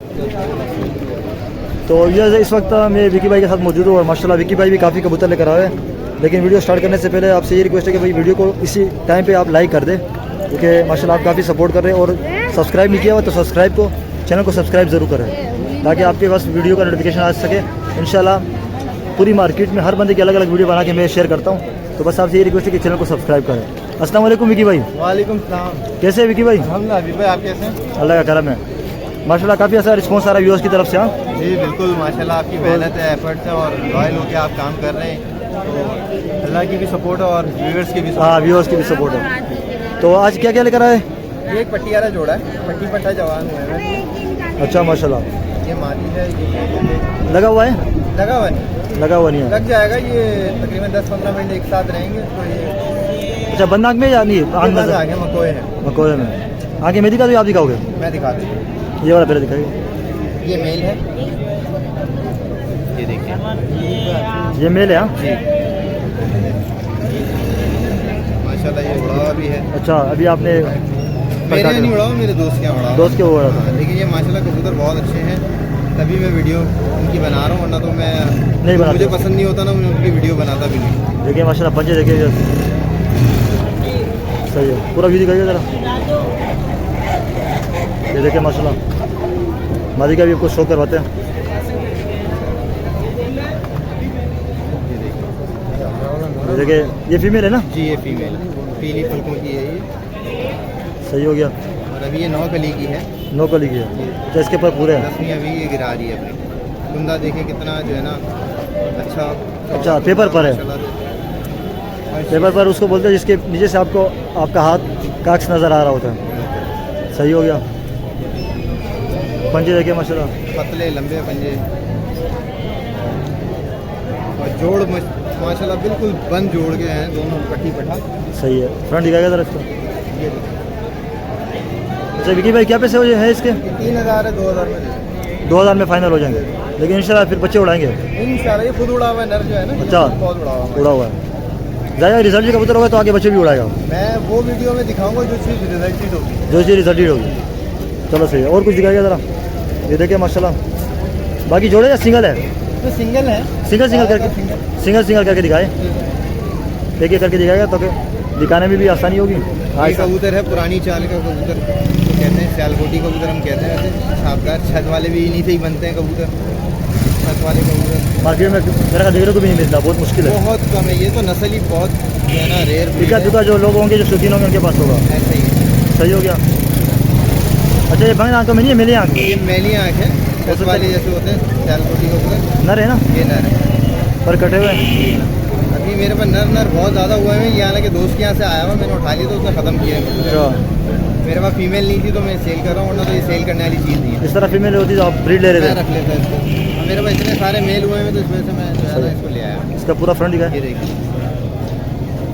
तो ये इस वक्त मैं विकी भाई के साथ मौजूद हूँ और माशाल्लाह विकी भाई भी काफ़ी कबूतर लेकर आए हैं। लेकिन वीडियो स्टार्ट करने से पहले आपसे ये रिक्वेस्ट है कि भाई वीडियो को इसी टाइम पे आप लाइक कर दें, क्योंकि माशाल्लाह आप काफ़ी सपोर्ट कर रहे हैं। और सब्सक्राइब नहीं किया हुआ तो सब्सक्राइब को चैनल को सब्सक्राइब ज़रूर करें ताकि आपके पास वीडियो का नोटिफिकेशन आ सके। इंशाल्लाह पूरी मार्केट में हर बंदे की अलग अलग वीडियो बना के मैं शेयर करता हूँ। तो बस आपसे ये रिक्वेस्ट है कि चैनल को सब्सक्राइब करें। अस्सलाम वालेकुम विकी भाई। वालेकुम सलाम। कैसे हैं विकी भाई? अल्हम्दुलिल्लाह भाई, आप कैसे हैं? अल्लाह का करम है माशाल्लाह, काफ़ी अच्छा रिस्पॉन्स आ रहा है व्यूअर्स की तरफ से। हाँ जी बिल्कुल, माशाल्लाह आपकी मेहनत है, एफर्ट्स है और लॉयल होकर आप काम कर रहे हैं, तो अल्लाह की भी सपोर्ट है और व्यूअर्स की भी support हाँ, व्यूअर्स की भी सपोर्ट है। तो आज क्या क्या लेकर आए? है। ये एक पट्टियारा जोड़ा है, पट्टी पट्टा जवान हुआ है। अच्छा माशाल्लाह, ये मादी है, ये लगा हुआ है? लगा हुआ नहीं, लगा हुआ नहीं है? लग जाएगा। ये तकरीबन 10-15 मिनट एक साथ रहेंगे तो ये अच्छा, बंदाक में या नहीं? आंख में आगे मकोए हैं। मकोए में आगे मैं दिखा दूँ, आप दिखाओगे? मैं दिखा दूँ, ये वाला पहले दिखाइए। ये मेल है, ये देखिए, ये मेल है? हाँ जी माशाल्लाह ये उड़ा भी है। अच्छा, अभी आपने मेरे नहीं उड़ा, मेरे दोस्त के उड़ा, दोस्त के वो उड़ा था। लेकिन ये माशाल्लाह कबूतर बहुत अच्छे हैं, तभी मैं वीडियो उनकी बना रहा हूँ, वरना तो मैं नहीं बनाता। मुझे पसंद नहीं होता ना, मैं उनकी वीडियो बनाता भी नहीं। देखिए माशाल्लाह पंजे देखिए, सही है। पूरा व्यू दिखाइए ज़रा। ये देखिए माशाल्लाह, मादी का भी आपको शो करवाते हैं। ये देखिए, ये फीमेल है ना? जी ये फीमेल पीली पलकों की है ये, सही हो गया। और अभी ये 9 कली की है, 9 कली की है, तो इसके ऊपर पूरे हैं। 10वीं अभी ये गिरा रही है अपनी। कुंदा देखे कितना जो है ना अच्छा पेपर पर है। माशाल्लाह। पेपर पर उसको बोलते हैं जिसके नीचे से आपको आपका हाथ काक्स नज़र आ रहा होता है। सही हो गया। पंजे देखिए माशाल्लाह, पतले लंबे पंजे और जोड़ माशाल्लाह बिल्कुल बंद जोड़ के हैं दोनों, पट्टी पट्टा। सही है। फ्रंट दिखाएगा ज़रा इसको। ये अच्छा विकी भाई, क्या पैसे है इसके? 3000 है, 2000 में दे दें। 2000 में फाइनल हो जाएंगे, लेकिन इंशाल्लाह फिर बच्चे उड़ाएंगे। इंशाल्लाह। ये खुद उड़ा हुआ है, नर जो है ना, अच्छा, बहुत उड़ा हुआ है। उड़ा हुआ है। ज़्यादा रिजल्ट कबूतर होगा तो आगे बच्चे भी उड़ाएगा। मैं वो वीडियो में दिखाऊंगा जो चीज़ रिजल्टेड होगी, जो चीज़ रिजल्टेड होगी। चलो सही है। और कुछ दिखाइएगा ज़रा। ये देखिए माशाल्लाह, बाकी जोड़े या सिंगल है? तो सिंगल है, सिंगल सिंगल करके, सिंगल करके दिखाए, एक एक करके दिखाएगा तो दिखाने में भी आसानी होगी। हाँ ये कबूतर है पुरानी चाल का कबूतर, तो कहते हैं सियालकोटी कबूतर हम कहते हैं वैसे। छापदार छत वाले भी इन्हीं से ही बनते हैं कबूतर, छत वाले कबूतर मार्केट में मेरा देखने को भी नहीं मिलता, बहुत मुश्किल है, बहुत कम है। ये तो नस्ल ही बहुत जो है ना रेयर इक्का दुक्का जो लोग होंगे, जो शौकीन होंगे, उनके पास होगा। ऐसा ही है। सही हो गया। अच्छा, ये बंग आंख में नहीं है, मेरी आंख ये मैली आँख है, छत वाले जैसे होते हैं सियालकोटी कबूतर। नर है ना? ये नर है, पर कटे हुए हैं। अभी मेरे पास नर बहुत ज़्यादा हुए हैं। यहाँ के दोस्त के यहाँ से आया हुआ, मैंने उठा लिया तो उसने ख़त्म किया है। अच्छा, मेरे पास फीमेल नहीं थी तो मैं सेल कर रहा हूँ, वरना तो ये सेल करने वाली चीज़ नहीं है। इस तरह फीमेल होती तो आप ब्रीड ले मैं रहे थे। रख लेता इसको, और मेरे पास इतने सारे मेल हुए हैं तो इस वजह से मैं जो है ना इसको ले आया। इसका पूरा फ्रंट दिखा ये है। देखिए,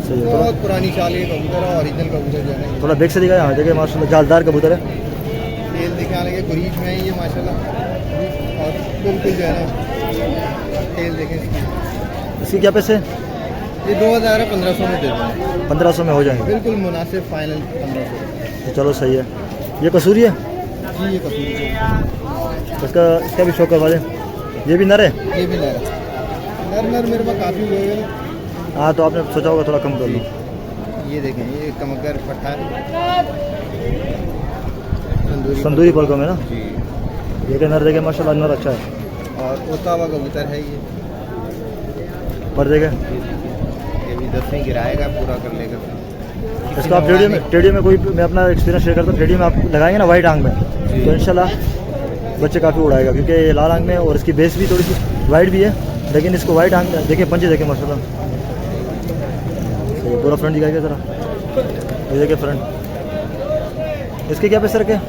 सही है। बहुत पुरानी चाल ये कबूतर है, ओरिजिनल कबूतर जो है ना। थोड़ा बैक से दिखाया। हाँ देखिए माशाल्लाह, जालदार कबूतर है। तेल दिखाने लगे कुरीज में है ये माशाल्लाह, और बिल्कुल जो है ना तेल देखें इसकी। इसके क्या पैसे? ये 2000 है, 1500 में दे दूँ। 1500 में हो जाएंगे। बिल्कुल मुनासिब, फाइनल 1500। तो चलो सही है। ये कसूरी है? जी ये कसूरी है। इसका भी शो करवा दें। ये भी नर है? ये भी नर मेरे पास काफ़ी हुए हैं। हाँ, तो आपने सोचा होगा थोड़ा कम कर लो। ये देखें, ये कमकर पट्टा तंदूरी पलकों में ना। जी, ये नर देखे माशाल्लाह, नर अच्छा है। और ओता हुआ कबूतर है ये। पर देखे ये भी 10वीं गिराएगा, पूरा कर लेगा। इसको आप टेडियो में कोई, मैं अपना एक्सपीरियंस शेयर करता हूँ, टेडियो में आप लगाएंगे ना वाइट आंख में, तो इंशाल्लाह बच्चे काफ़ी उड़ाएगा, क्योंकि ये लाल आंख में और इसकी बेस भी थोड़ी सी वाइट भी है, लेकिन इसको वाइट आंख में देखिए, पंचे देखें माशाल्लाह। सही, पूरा फ्रंट दिखाएगा ज़रा। ये देखिए फ्रंट। इसके क्या पैसे रखे?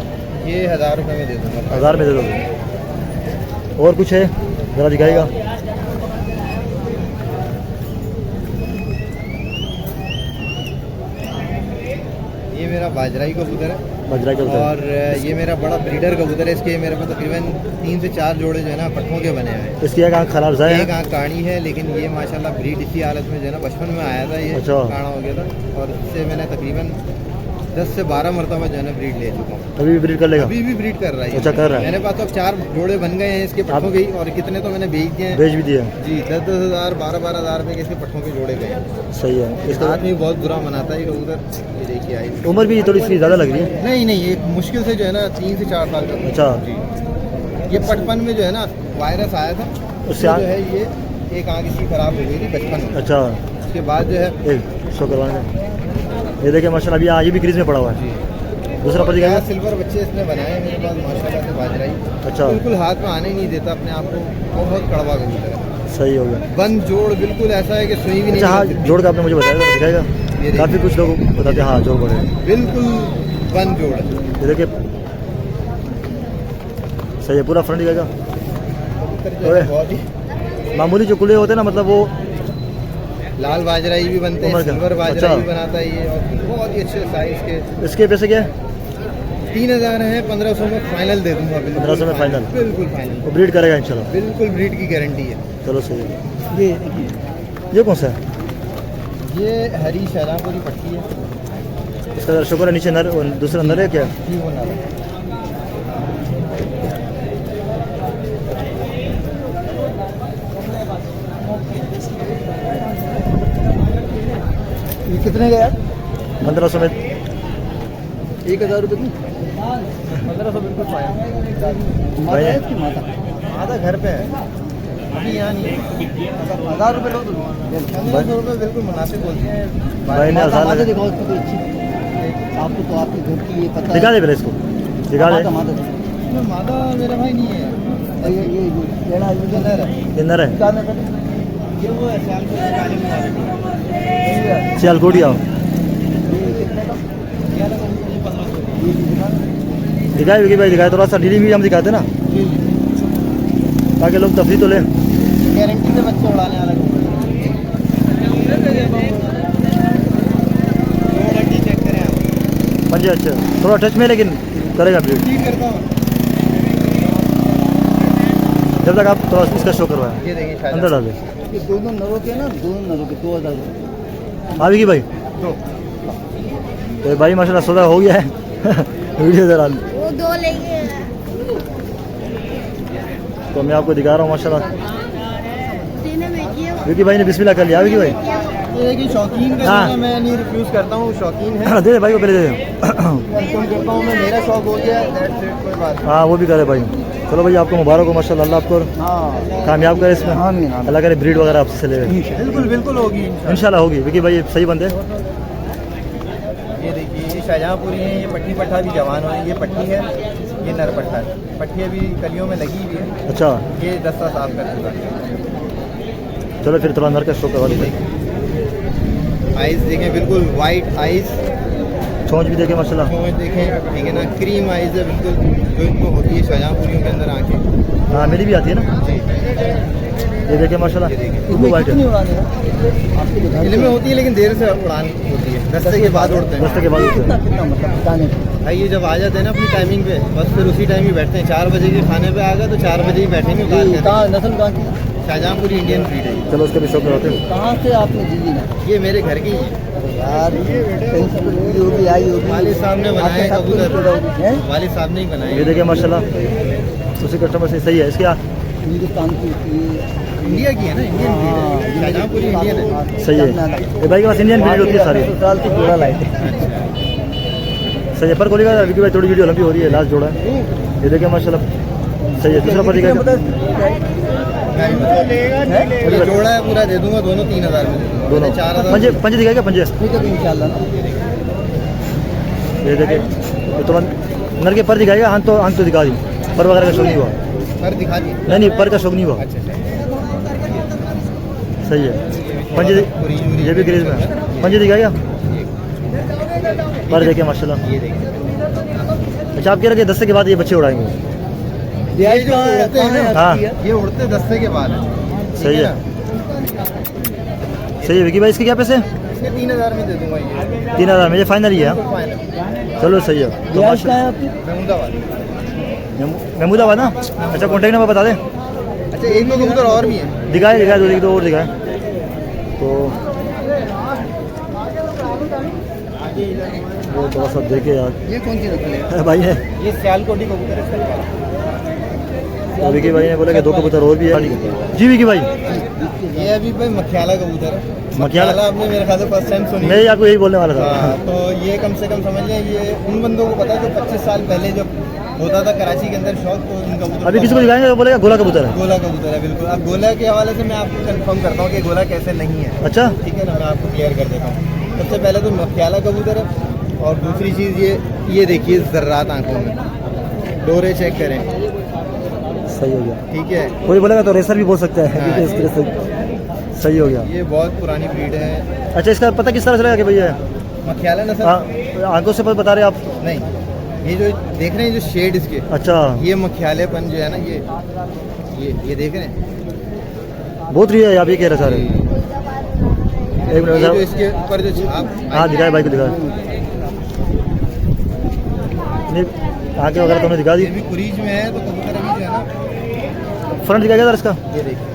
ये 1000 रुपये में दे दूँगा। 1000 में दे दोगे? और कुछ है ज़रा दिखाएगा। ये मेरा बाजराई कबूतर है, बजरा का और ये मेरा बड़ा ब्रीडर कबूतर है। इसके मेरे पास तकरीबन 3 से 4 जोड़े जो है ना पट्टों के बने हुए हैं। इसकी एक आँख खराब ज़ाय एक आँख काड़ी है, लेकिन ये माशाल्लाह ब्रीड इसी हालत में जो है ना बचपन में आया था, ये अच्छा। काड़ा हो गया था, और इससे मैंने तकरीबन 10 से 12 मरतबा जो है ना ब्रीड ले चुका हूँ। अभी भी ब्रीड कर लेगा? अभी भी ब्रीड कर रहा है। अच्छा, कर रहा है। मेरे पास तो अब 4 जोड़े बन गए हैं इसके पट्टों के ही, और कितने तो मैंने बेच दिए हैं। बेच भी दिया? जी, 10-10 हज़ार 12-12 हज़ार रुपये के इसके पट्टों के जोड़े गए हैं। सही है। इसका आदमी बहुत बुरा मनाता है ये कबूतर। ये देखिए आई उम्र भी थोड़ी सी ज़्यादा लग रही है? नहीं नहीं, ये मुश्किल से जो है ना 3 से 4 साल का। अच्छा। जी, ये पटपन में जो है ना वायरस आया था, उससे जो है ये एक आँख इसकी खराब हो गई थी बचपन में। अच्छा। उसके बाद जो है एक शो करवाने का। ये देखिए माशाल्लाह, अभी ये भी क्रीज में पड़ा हुआ है। जी, दूसरा पति क्या का? सिल्वर बच्चे इसने बनाए हैं मेरे पास माशाल्लाह से बाजराई। अच्छा। बिल्कुल हाथ में आने ही नहीं देता अपने आप को, बहुत कड़वा कबूतर है। सही हो गया। बंद जोड़ बिल्कुल ऐसा है कि सुई भी नहीं अच्छा, हाँ, लगती। जोड़ का आपने मुझे बताया था, दिखाएगा? देखिए। काफ़ी कुछ लोग बताते हैं हाँ जोड़ बड़े हैं। बिल्कुल बंद जोड़ है। ये देखिए सही है, पूरा फ्रंट दिखाएगा। कबूतर जो है बहुत ही मामूली जो कुले होते हैं ना, मतलब वो लाल बाजराई भी बनते हैं, उम्र का। सिल्वर बाजराई अच्छा। भी बनाता है ये, और बहुत ही अच्छे साइज के। इसके पैसे क्या है? 3000 है, 1500 में फाइनल दे दूंगा। 1500 में फाइनल? बिल्कुल फाइनल, वो ब्रीड करेगा इंशाल्लाह? बिल्कुल ब्रीड की गारंटी है। चलो सही है। ये कौन सा है? ये हरी शहरापुरी पट्टी है। इसका शुक्र है नीचे नर, दूसरा नर है क्या? जी, वो ना ये कितने का यार? 1500 में। 1000 रुपये की 1500 बिल्कुल पाया। भाई है? इसकी माता घर पे है, अभी यहाँ नहीं है। 1000 रुपये लो तो 1500 रुपये बिल्कुल मुनासिब बोलते हैं भाई ने 1000 लगा। दिखाओ इसकी कोई अच्छी। आपको तो आपके घर की ये पता दिखा दे पहले इसको, दिखा दे। इसमें मादा मेरा भाई नहीं है। ये नर है। ये नर है? ये वो है काले में वाले। सियालकोट आओ, दिखाए विकी भाई, दिखाए थोड़ा सा डीलिंग भी हम दिखाते ना, ताकि लोग तफरी तो ले। गारंटी से बच्चे उड़ाने वाला चेक करें आप। पंजे अच्छे, थोड़ा टच में लेकिन करेगा ब्रीड। ठीक करता हूँ। जब तक आप थोड़ा इसका शो करवाएं, ये देखिए शायद अंदर डाल दे। ये दोनों नरों के ना, दोनों नरों के 2000 हाँ विकी भाई, दो। तो भाई माशाल्लाह सौदा हो गया है। वीडियो जरा, वो 2 लेंगे। तो मैं आपको दिखा रहा हूँ माशाल्लाह। तीनों बेचिए। विकी भाई ने बिस्मिल्लाह कर लिया। विकी भाई ये देखिए शौकीन का हाँ। देना मैं नहीं रिफ्यूज़ करता हूँ, शौकीन है। दे दे भाई को पहले दे दे। वेलकम करता हूँ मैं, मेरा शौक हो गया, दैट्स इट, कोई बात नहीं। हाँ वो भी करे भाई। चलो भाई आपको मुबारक हो माशाल्लाह, अल्लाह आपको हाँ कामयाब करे इसमें। आमीन, आमीन। अल्लाह करे ब्रीड वगैरह आपसे ले। बिल्कुल बिल्कुल होगी इंशाल्लाह होगी। विकी भाई सही बंदे। ये देखिए ये शाहजहाँपुरी है, ये पट्टी पट्टा भी जवान हुआ है। ये पट्टी है, ये नर पट्टा है। पट्टी अभी कलियों में लगी हुई है, अच्छा ये 10 साल कर चुका है। चलो फिर थोड़ा नर का शो करवा दो। आइज़ देखें, बिल्कुल वाइट आइज़। छोंच भी देखे माशाल्लाह। समझ देखें, ठीक है ना, क्रीम आइज़ है बिल्कुल, जो इनको होती है शाहजहाँपुरियों के अंदर आँखें। हाँ मेरी भी आती है ना। जी, ये देखे माशाल्लाह, ये देखिए। बिल्कुल वाइट है। दिल में होती है लेकिन देर से उड़ान होती है, दस्ते के बाद उड़ते हैं। दस्ते के बाद होते हैं। भाई ये जब आ जाते हैं ना अपनी टाइमिंग पे, बस फिर उसी टाइम ही बैठते हैं। 4 बजे के खाने पे आ गए तो 4 बजे ही बैठेंगे। नस्ल कहाँ की? शाहजहाँपुरी इंडियन ब्रीड है चलो उसका भी शो करवाते हैं। कहाँ से आपने दी ना? ये मेरे घर की ही है। यार कहीं से कोई वीडियो भी आई होगी। वालिद साहब ने बनाए आपके साथ कोई कबूतर, रिश्तेदार हैं? वालिद साहब ने ही बनाए। ये देखे माशाल्लाह, उसी कस्टमर से सही है। इसके हिंदुस्तान की इंडिया की है ना, इंडियन ब्रीड है, शाहजहाँपुरी इंडियन है। सही है। ये भाई के पास इंडियन ब्रीड होती है सारी। साल की जोड़ा लाए थे। सही है। पर कोली का विकी भाई थोड़ी वीडियो लंबी हो रही है, लास्ट जोड़ा है। ये देखे माशाल्लाह सही है। दूसरा पर दिखाएगा। ये जोड़ा है पूरा दे दूंगा, दोनों 3000 में दे दूंगा। दोनों 4000 पंजे पंजे दिखाएगा पंजे। ठीक है इंशाल्लाह। ये देखे, ये तो नर के पर दिखाएगा। हाथ तो दिखा दी, पर वगैरह का शौक नहीं हुआ। पर दिखा दिए। नहीं पर का शौक नहीं हुआ। अच्छा सही है। पंजे ये भी ग्रेज में है। पंजे दिखाएगा, पर देखे माशाल्लाह। ये देखिए, अच्छा आप कह रहे हैं कि दस्ते के बाद ये बच्चे उड़ाएंगे। ये जो उड़ते हैं ना, हाँ ये उड़ते दस्ते के बाद है। सही है। ना? सही है विकी भाई। इसके क्या पैसे? इसके 3000 में दे दूंगा ये 3000 में। ये फाइनल ही है। फाइनल। चलो सही है। तो रियाज कहाँ है आपकी? महमूदाबाद। महमूदाबाद ना। अच्छा कॉन्टैक्ट नंबर बता दें। अच्छा एक दो कबूतर और भी हैं। दिखाए दो और दिखाए तो वो तो थोड़ा सा देखे यार ये कौन सी नस्ल है? भाई है ये सियालकोटी कबूतर है सर। तो विकी भाई ने बोला कि 2 कबूतर और भी है जी विकी भाई। ये अभी भाई मखियाला कबूतर है। मखियाला? आपने मेरे ख्याल से फर्स्ट टाइम सुनी। मैं आपको यही बोलने वाला था। हाँ, तो ये कम से कम समझ लें ये उन बंदों को पता है जो 25 साल पहले जब होता था कराची के अंदर शौक, तो इन कबूतर अभी किसी को दिखाएंगे तो बोलेगा गोला कबूतर है। गोला कबूतर है बिल्कुल। अब गोला के हवाले से मैं आपको कंफर्म करता हूँ कि गोला कैसे नहीं है। अच्छा ठीक है ना, मैं आपको क्लियर कर देता हूँ। सबसे पहले तो मखियाला कबूतर है, और दूसरी चीज़ ये देखिए ज़र्रात आंखों में, डोरे चेक करें। सही हो गया। ठीक है, कोई बोलेगा तो रेसर भी बोल सकता है हाँ, क्योंकि इस तरह से सही हो गया। ये बहुत पुरानी ब्रीड है। अच्छा इसका पता किस तरह चलेगा कि भैया मखियाला नस्ल हाँ आंखों से बता रहे आप? नहीं, ये जो देख रहे हैं जो शेड इसके, अच्छा ये मखियालेपन जो है ना, ये देख रहे हैं। बहुत रही है आप ये कह रहे सारे। एक ये जो मिनट इसके ऊपर जो छाप, हाँ दिखाए भाई को दिखाए नहीं आगे वगैरह तो हमने दिखा दी। ये भी कुरीज में है, तो कबूतर अभी जो है ना, फ्रंट दिखाया था इसका? ये देखिए,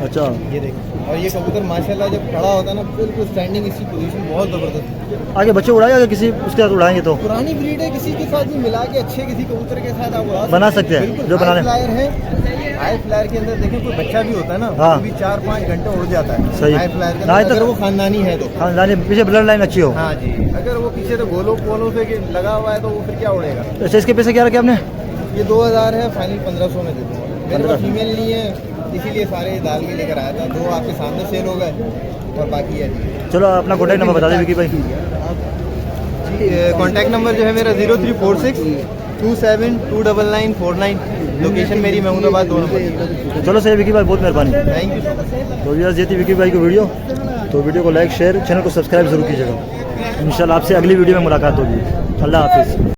अच्छा ये देखिए। और ये कबूतर माशाल्लाह जब खड़ा होता है ना, बिल्कुल स्टैंडिंग, इसकी पोजीशन बहुत ज़बरदस्त। आगे बच्चे उड़ाए अगर किसी उसके साथ उड़ाएंगे तो पुरानी ब्रीड है, किसी के साथ भी मिला के अच्छे किसी कबूतर के साथ आप उड़ा बना सकते हैं, बिल्कुल। जो बनाने- हाई फ्लायर है, हाई फ्लायर के अंदर देखिए कोई बच्चा भी होता है ना, हाँ। वो भी 4-5 घंटे उड़ जाता है। सही। हाई फ्लायर के हाई अंदर, तक- अगर वो खानदानी है तो। हाँ जाने पीछे ब्लड लाइन अच्छी हो। हाँ जी, अगर वो पीछे तो गोलों पोलों से लगा हुआ है तो वो फिर क्या उड़ेगा। अच्छा इसके पैसे क्या रखे आपने? ये 2000 है, फाइनल 1500 में दे दूँगा। मेरे 1500 पास फीमेल नहीं है, इसीलिए सारे डाल के लेकर आया था। 2 आपके सामने सेल हो गए और बाकी है। चलो अपना कॉन्टैक्ट नंबर बता दें विकी भाई। कॉन्टैक्ट नंबर जो है मेरा 0346 27 29949। लोकेशन मेरी महमूदाबाद 2 नंबर। चलो सही विकी भाई, बहुत मेहरबानी। Thank you so much. तो व्यूअर्स ये थी विकी भाई की वीडियो। तो वीडियो को लाइक शेयर, चैनल को सब्सक्राइब जरूर कीजिएगा। इंशाल्लाह आपसे अगली वीडियो में मुलाकात होगी। अल्लाह हाफिज़।